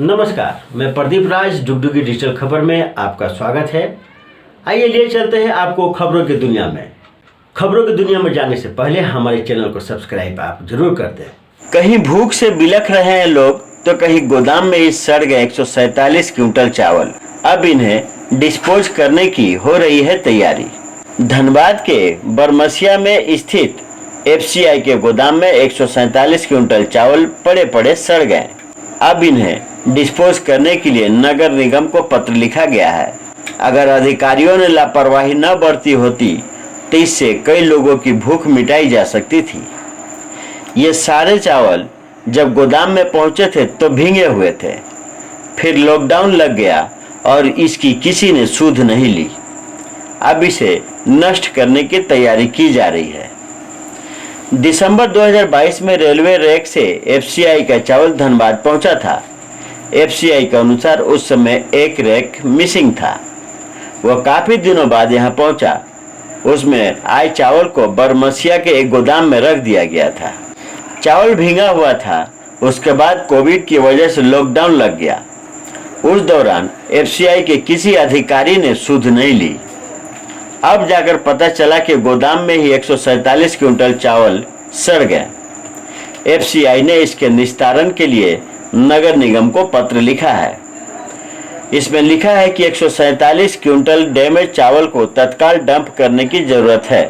नमस्कार, मैं प्रदीप राज डुगडुगी डिजिटल खबर में आपका स्वागत है। आइए लिए चलते हैं आपको खबरों की दुनिया में। खबरों की दुनिया में जाने से पहले हमारे चैनल को सब्सक्राइब आप जरूर कर दें। कहीं भूख से बिलख रहे हैं लोग तो कहीं गोदाम में ही सड़ गए 147 क्विंटल चावल। अब इन्हें डिस्पोज करने की हो रही है तैयारी। धनबाद के बरमसिया में स्थित एफसीआई के गोदाम में 147 क्विंटल चावल पड़े पड़े सड़ गए। अब इन्हें डिस्पोज करने के लिए नगर निगम को पत्र लिखा गया है। अगर अधिकारियों ने लापरवाही न बरती होती तो इससे कई लोगों की भूख मिटाई जा सकती थी। ये सारे चावल जब गोदाम में पहुंचे थे तो भीगे हुए थे। फिर लॉकडाउन लग गया और इसकी किसी ने सुध नहीं ली। अब इसे नष्ट करने की तैयारी की जा रही है। दिसंबर 2022 में रेलवे रैक से एफसीआई का चावल धनबाद पहुंचा था। एफसीआई के अनुसार उस समय एक रैक मिसिंग था। वह काफी दिनों बाद यहां पहुंचा। उसमें आए चावल को बरमसिया के एक गोदाम में रख दिया गया था। चावल भीगा हुआ था। उसके बाद कोविड की वजह से लॉकडाउन लग गया। उस दौरान एफसीआई के किसी अधिकारी ने सुध नहीं ली। अब जाकर पता चला कि गोदाम में ही 147 क्विंटल चावल सड़ गए। एफसीआई ने इसके निस्तारण के लिए नगर निगम को पत्र लिखा है। इसमें लिखा है कि 147 क्विंटल डैमेज चावल को तत्काल डंप करने की जरूरत है।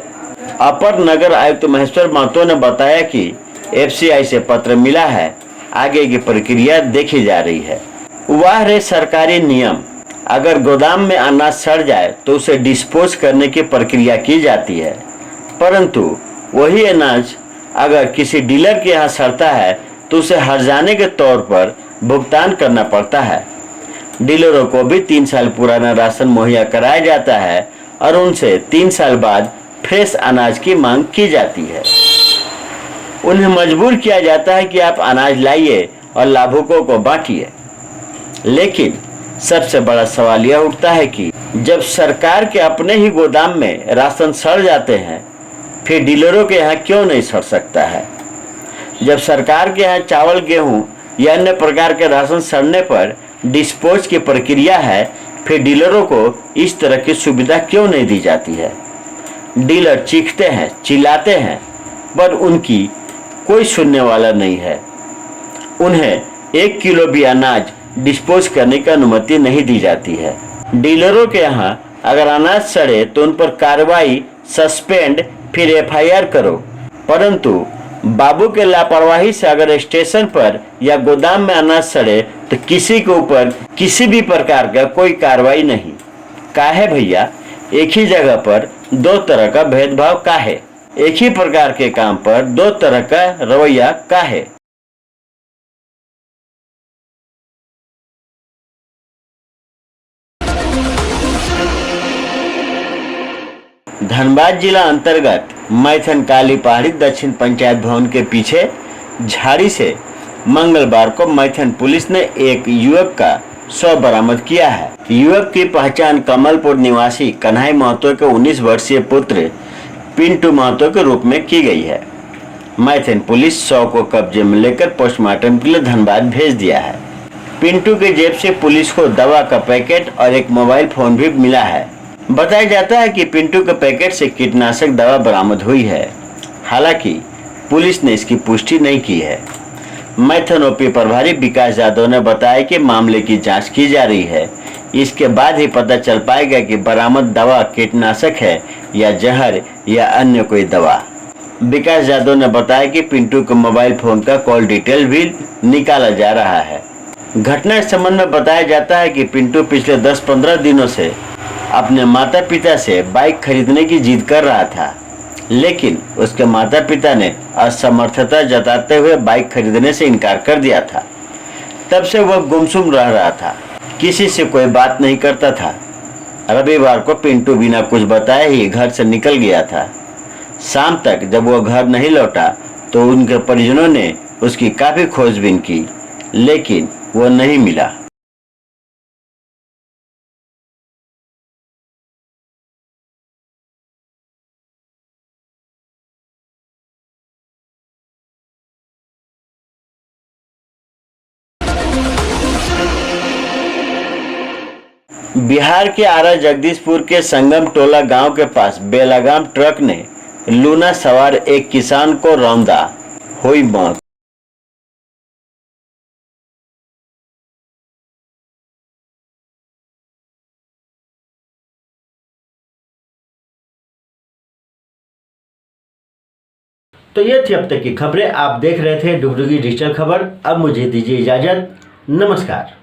अपर नगर आयुक्त महेश्वर महतो ने बताया कि एफसीआई से पत्र मिला है, आगे की प्रक्रिया देखी जा रही है। वह रहे सरकारी नियम। अगर गोदाम में अनाज सड़ जाए तो उसे डिस्पोज करने की प्रक्रिया की जाती है, परंतु वही अनाज अगर किसी डीलर के यहाँ सड़ता है तो उसे हर्जाने के तौर पर भुगतान करना पड़ता है। डीलरों को भी 3 साल पुराना राशन मुहैया कराया जाता है और उनसे 3 साल बाद फ्रेश अनाज की मांग की जाती है। उन्हें मजबूर किया जाता है कि आप अनाज लाइए और लाभुकों को बांटिए। लेकिन सबसे बड़ा सवाल यह उठता है कि जब सरकार के अपने ही गोदाम में राशन सड़ जाते हैं, फिर डीलरों के यहाँ क्यों नहीं सड़ सकता है? जब सरकार के यहाँ चावल, गेहूं या अन्य प्रकार के राशन सड़ने पर डिस्पोज की प्रक्रिया है, फिर डीलरों को इस तरह की सुविधा क्यों नहीं दी जाती है? डीलर चीखते हैं, चिल्लाते हैं, पर उनकी कोई सुनने वाला नहीं है। उन्हें 1 किलो भी अनाज डिस्पोज करने की अनुमति नहीं दी जाती है। डीलरों के यहाँ अगर अनाज सड़े तो उन पर कार्रवाई, सस्पेंड, फिर एफआईआर करो, परंतु बाबू के लापरवाही से अगर स्टेशन पर या गोदाम में अनाज सड़े तो किसी के ऊपर किसी भी प्रकार का कोई कार्रवाई नहीं। काहे भैया? एक ही जगह पर 2 तरह का भेदभाव काहे? एक ही प्रकार के काम पर 2 तरह का रवैया काहे? धनबाद जिला अंतर्गत मैथन काली पहाड़ी दक्षिण पंचायत भवन के पीछे झाड़ी से मंगलवार को मैथन पुलिस ने एक युवक का शव बरामद किया है। युवक की पहचान कमलपुर निवासी कन्हई महतो के 19 वर्षीय पुत्र पिंटू महतो के रूप में की गई है। मैथन पुलिस शव को कब्जे में लेकर पोस्टमार्टम के लिए धनबाद भेज दिया है। पिंटू के जेब से पुलिस को दवा का पैकेट और एक मोबाइल फोन भी मिला है। बताया जाता है कि पिंटू के पैकेट से कीटनाशक दवा बरामद हुई है। हालांकि पुलिस ने इसकी पुष्टि नहीं की है। मैथन ओपी प्रभारी विकास यादव ने बताया कि मामले की जांच की जा रही है। इसके बाद ही पता चल पाएगा कि बरामद दवा कीटनाशक है या जहर या अन्य कोई दवा। विकास यादव ने बताया कि पिंटू के मोबाइल फोन का कॉल डिटेल भी निकाला जा रहा है। घटना के संबंध में बताया जाता है कि पिंटू पिछले 10-15 दिनों से अपने माता पिता से बाइक खरीदने की जिद कर रहा था, लेकिन उसके माता पिता ने असमर्थता जताते हुए बाइक खरीदने से इनकार कर दिया था। तब से वह गुमसुम रह रहा था, किसी से कोई बात नहीं करता था। रविवार को पिंटू बिना कुछ बताए ही घर से निकल गया था। शाम तक जब वह घर नहीं लौटा तो उनके परिजनों ने उसकी काफी खोजबीन की, लेकिन वह नहीं मिला। बिहार के आरा जगदीशपुर के संगम टोला गांव के पास बेलगाम ट्रक ने लूना सवार एक किसान को रौंदा, हुई मौत। तो ये थी अब तक की खबरें। आप देख रहे थे डुगडुगी डिजिटल खबर। अब मुझे दीजिए इजाजत। नमस्कार।